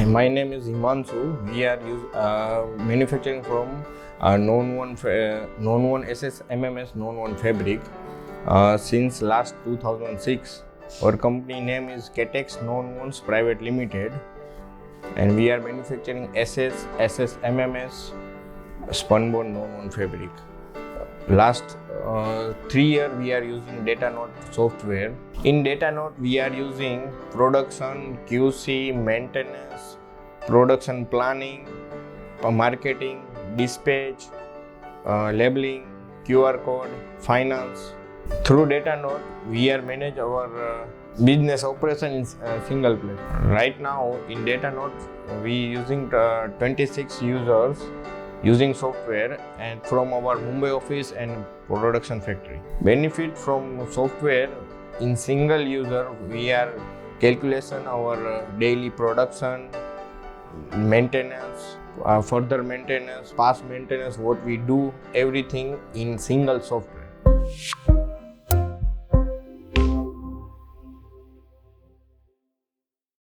My name is Himanshu. We are manufacturing from Nonwoven SS MMS Nonwoven fabric since last 2006. Our company name is KTex Nonwoven Pvt Limited, and we are manufacturing SS MMS Spunbond Nonwoven fabric. Last 3 years we are using DataNote software. In DataNote we are using production, QC, maintenance, production planning, marketing, dispatch, labeling, QR code, finance. Through DataNote we are manage our business operation in single place. Right now in DataNote we using 26 users using software and from our Mumbai office and production factory. Benefit from software: in single user we are calculation our daily production, maintenance, further maintenance, past maintenance, what we do, everything in single software.